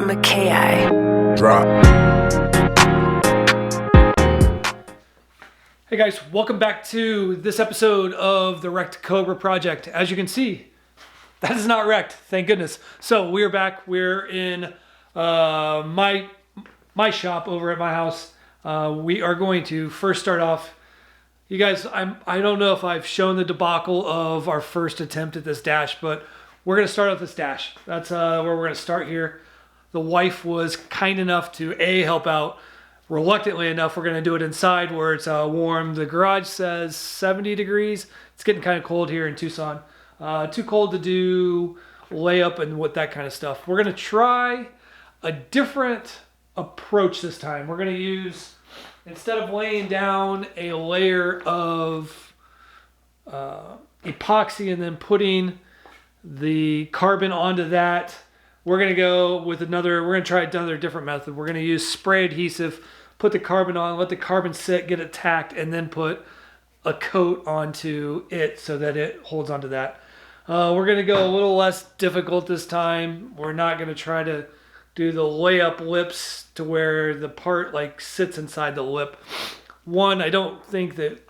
Makaih. Drop. Hey guys, welcome back to this episode of the Wrecked Cobra project. As you can see, that is not wrecked, thank goodness. So we're back. We're in my shop over at my house. We are going to first start off. You guys, I don't know if I've shown the debacle of our first attempt at this dash, but we're going to start with this dash. That's where we're going to start here. The wife was kind enough to help out. Reluctantly enough, we're going to do it inside where it's warm. The garage says 70 degrees. It's getting kind of cold here in Tucson. Too cold to do layup and what that kind of stuff. We're going to try a different approach this time. We're going to use, instead of laying down a layer of epoxy and then putting the carbon onto that, we're going to go with we're going to try another different method. We're going to use spray adhesive, put the carbon on, let the carbon sit, get it tacked, and then put a coat onto it so that it holds onto that. We're going to go a little less difficult this time. We're not going to try to do the layup lips to where the part like sits inside the lip. One, I don't think that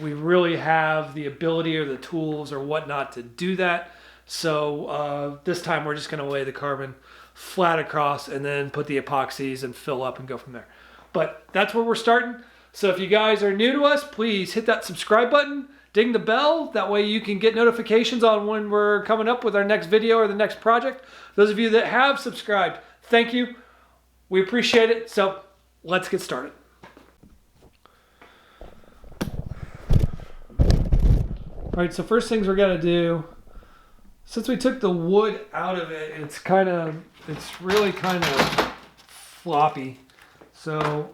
we really have the ability or the tools or whatnot to do that. So this time we're just going to lay the carbon flat across and then put the epoxies and fill up and go from there. But that's where we're starting. So if you guys are new to us, please hit that subscribe button, ding the bell. That way you can get notifications on when we're coming up with our next video or the next project. Those of you that have subscribed, thank you. We appreciate it. So let's get started. All right, so first things we're going to do, since we took the wood out of it, it's really kind of floppy. So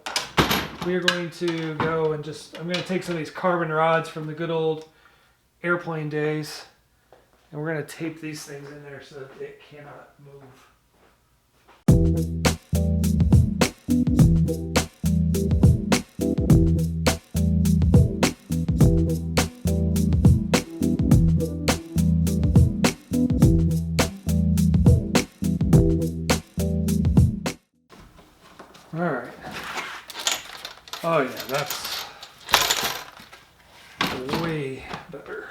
we are going to go and I'm going to take some of these carbon rods from the good old airplane days, and we're going to tape these things in there so that it cannot move. All right. Oh yeah, that's way better.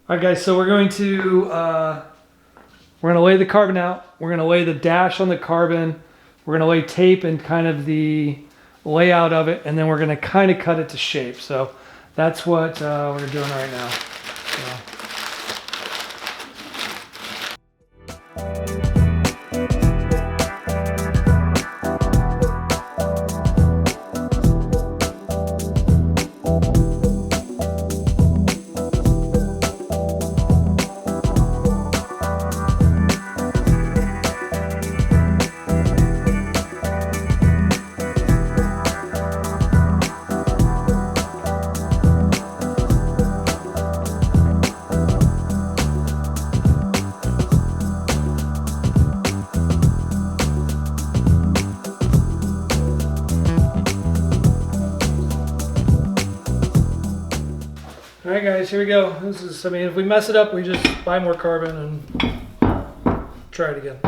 All right, guys. So we're going to lay the carbon out. We're going to lay the dash on the carbon. We're going to lay tape and kind of the layout of it, and then we're going to kind of cut it to shape. So that's what we're doing right now. So. All right, guys, here we go. If we mess it up, we just buy more carbon and try it again.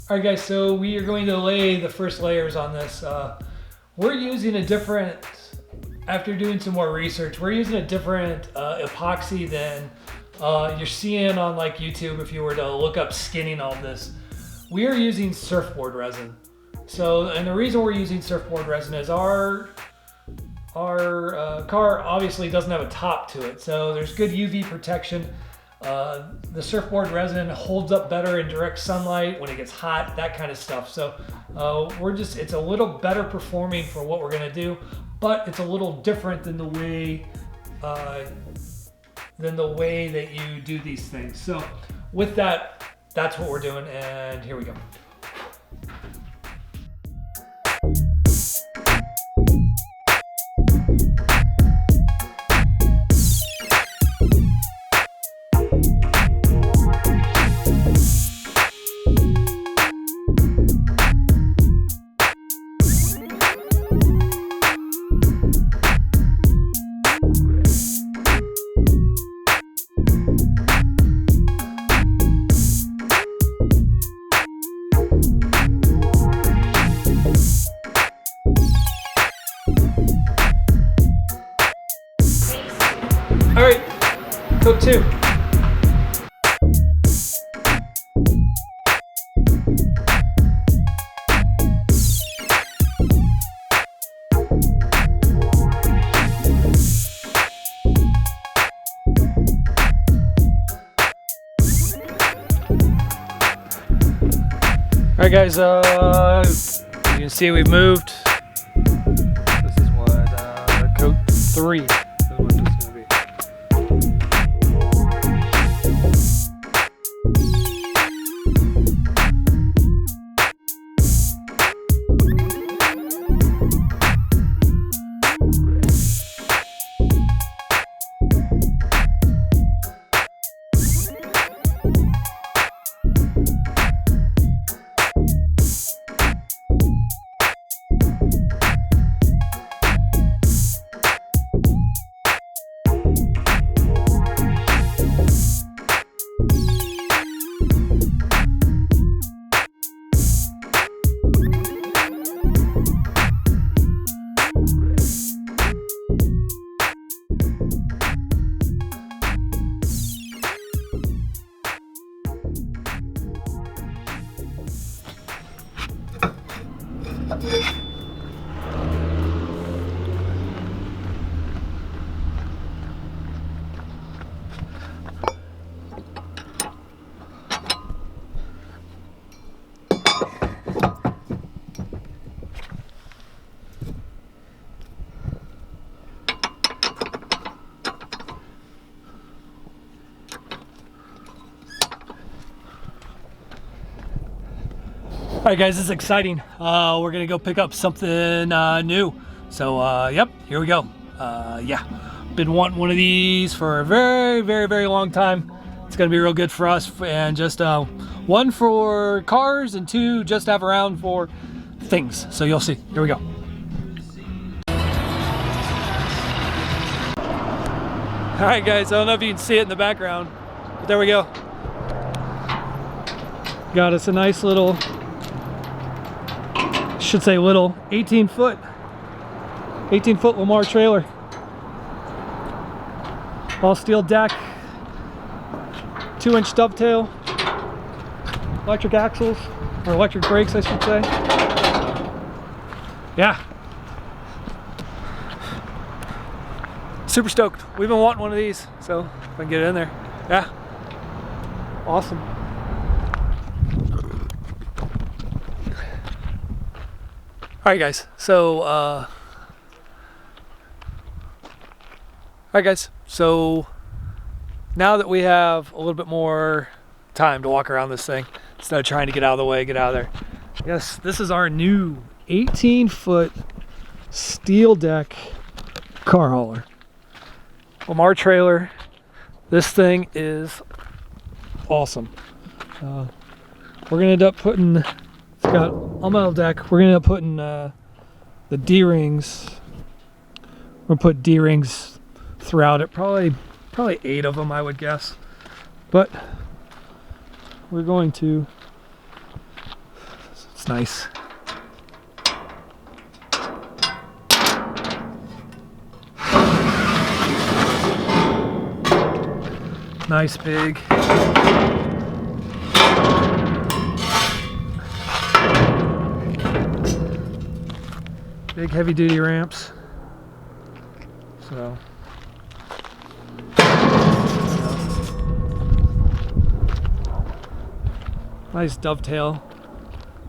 All right, guys, so we are going to lay the first layers on this. We're using a different, after doing some more research, we're using a different epoxy than you're seeing on like YouTube if you were to look up skinning all this. We are using surfboard resin. So, and the reason we're using surfboard resin is our car obviously doesn't have a top to it. So there's good UV protection. The surfboard resin holds up better in direct sunlight when it gets hot, that kind of stuff. So it's a little better performing for what we're gonna do, but it's a little different than the way that you do these things. So with that, that's what we're doing, and here we go. All right, coat 2. All right, guys, you can see we've moved. This is what coat 3. All right, guys, this is exciting. We're gonna go pick up something new. So, yep, here we go. Yeah, been wanting one of these for a very, very, very long time. It's gonna be real good for us, and just 1 for cars and 2 just to have around for things. So you'll see. Here we go. All right, guys, I don't know if you can see it in the background, but there we go. Got us a nice little, should say little, 18-foot Lamar trailer. All steel deck, 2-inch dovetail, electric axles, or electric brakes I should say. Yeah. Super stoked. We've been wanting one of these, so if I can get it in there. Yeah. Awesome. Alright guys, so now that we have a little bit more time to walk around this thing, instead of trying to get out of the way, get out of there. Yes, this is our new 18-foot steel deck car hauler. Lamar trailer. This thing is awesome. We're gonna end up putting, it's got all metal deck. We're gonna end up putting the D-rings. We're gonna put D-rings throughout it. Probably 8 of them, I would guess. But we're going to That's nice. Nice big. Big heavy duty ramps. So nice dovetail.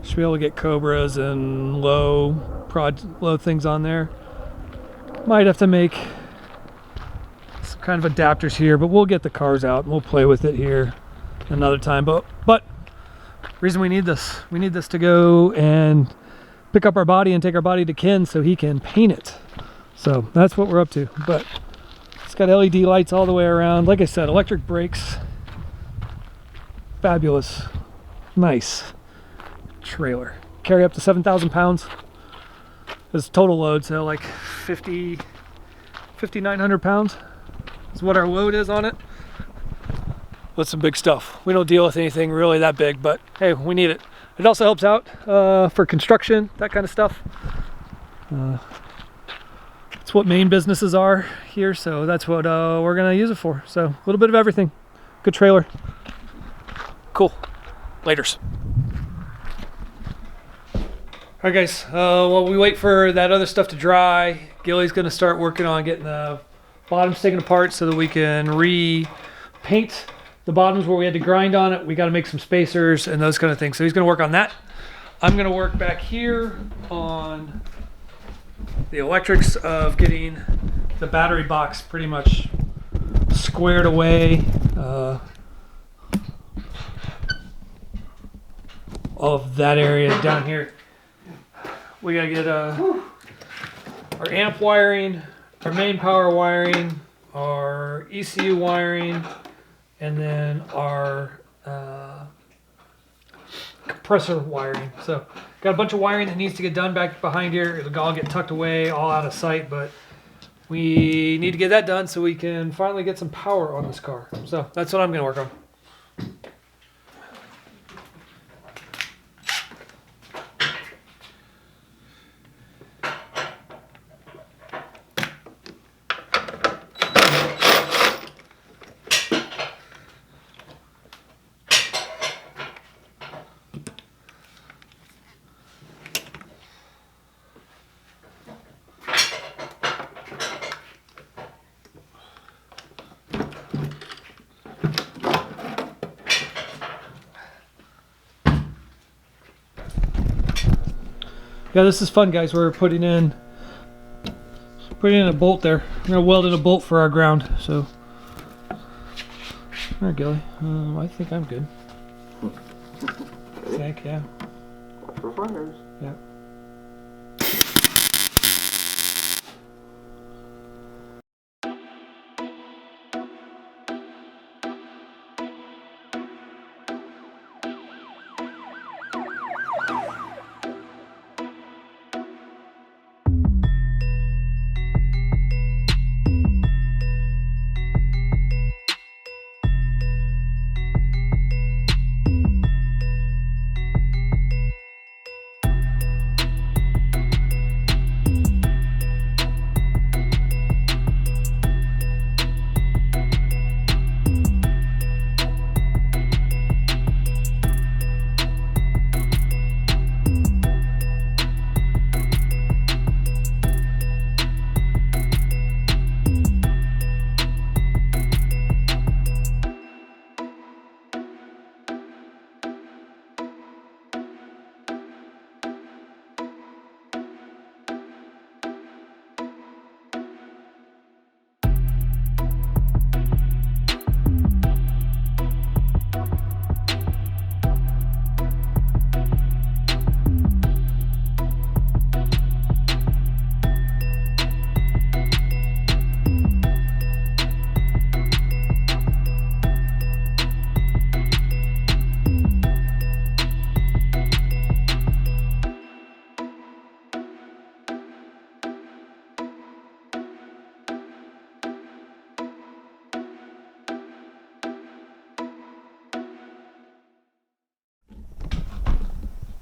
Should be able to get Cobras and low things on there. Might have to make some kind of adapters here, but we'll get the cars out and we'll play with it here another time. But reason we need this to go and pick up our body and take our body to Ken so he can paint it. So that's what we're up to. But it's got LED lights all the way around. Like I said, electric brakes. Fabulous. Nice trailer. Carry up to 7,000 pounds. It's total load, so like 5,900 pounds is what our load is on it. With some big stuff. We don't deal with anything really that big, but hey, we need it. It also helps out for construction, that kind of stuff. It's what main businesses are here, so that's what we're gonna use it for. So a little bit of everything. Good trailer. Cool. Laters. All right, guys. While we wait for that other stuff to dry, Gilly's gonna start working on getting the bottoms taken apart so that we can repaint the bottoms where we had to grind on it. We got to make some spacers and those kind of things. So he's gonna work on that. I'm gonna work back here on the electrics of getting the battery box pretty much squared away. All of that area down here. We gotta get our amp wiring, our main power wiring, our ECU wiring, and then our compressor wiring. So got a bunch of wiring that needs to get done back behind here. It'll all get tucked away, all out of sight, but we need to get that done so we can finally get some power on this car. So that's what I'm gonna work on. Yeah, this is fun, guys. We're putting in a bolt there. We're gonna weld in a bolt for our ground. So, all right, Gilly. I think I'm good. Heck yeah. For fires. Yeah.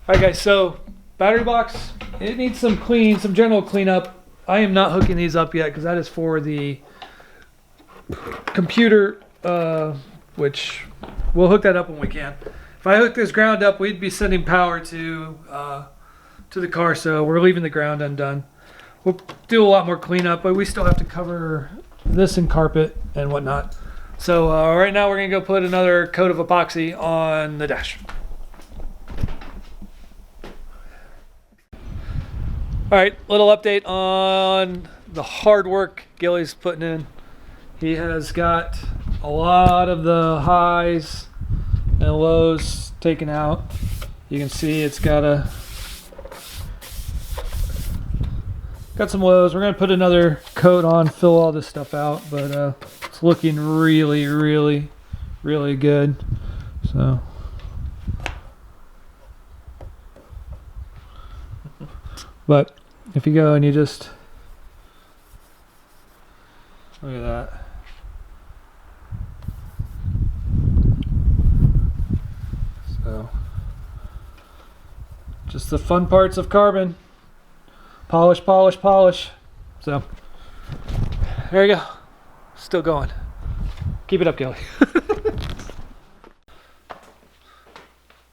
Alright guys, so battery box, it needs some general cleanup. I am not hooking these up yet because that is for the computer, which we'll hook that up when we can. If I hook this ground up, we'd be sending power to the car, so we're leaving the ground undone. We'll do a lot more cleanup, but we still have to cover this in carpet and whatnot. So right now we're gonna go put another coat of epoxy on the dash. All right, little update on the hard work Gilly's putting in. He has got a lot of the highs and lows taken out. You can see it's got some lows. We're gonna put another coat on, fill all this stuff out, but it's looking really, really, really good. So. But if you go and you just look at that. So just the fun parts of carbon. Polish, polish, polish. So there you go. Still going. Keep it up, Gilly.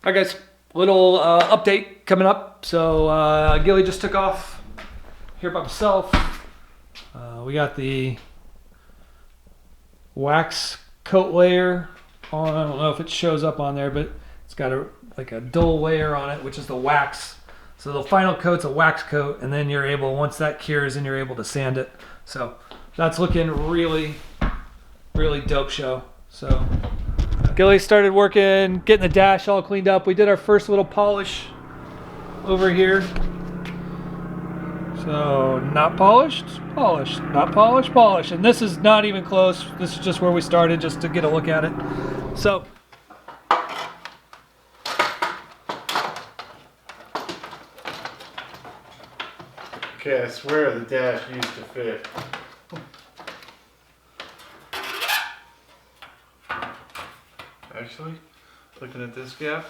Alright guys, little update coming up. So Gilly just took off here by himself. We got the wax coat layer on. I don't know if it shows up on there, but it's got like a dull layer on it, which is the wax. So the final coat's a wax coat, and then you're able, once that cures, then you're able to sand it. So that's looking really, really dope show. So Gilly started working, getting the dash all cleaned up. We did our first little polish over here. So not polished, polished, not polished, polished. And this is not even close. This is just where we started, just to get a look at it. So Okay, I swear the dash used to fit. Actually, looking at this gap.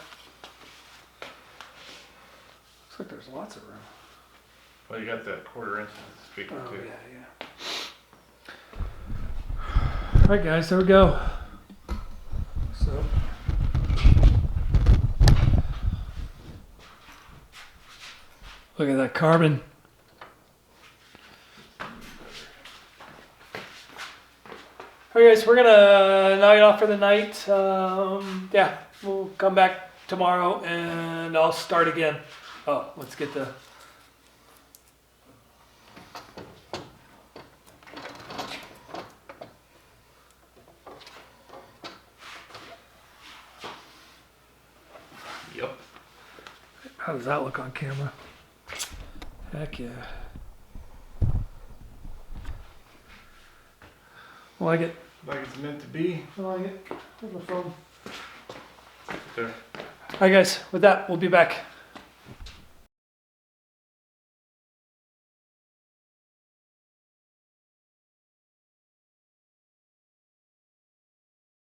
looks like there's lots of room. Well, you got that 1/4 inch speaker Oh, too. yeah. All right, guys, there we go. So, look at that carbon. All right, guys, we're gonna knock it off for the night. Yeah, we'll come back tomorrow and I'll start again. Oh, let's get the. Yep. How does that look on camera? Heck yeah. I like it. Like it's meant to be. I like it. Where's my phone? There. Alright guys, with that, we'll be back.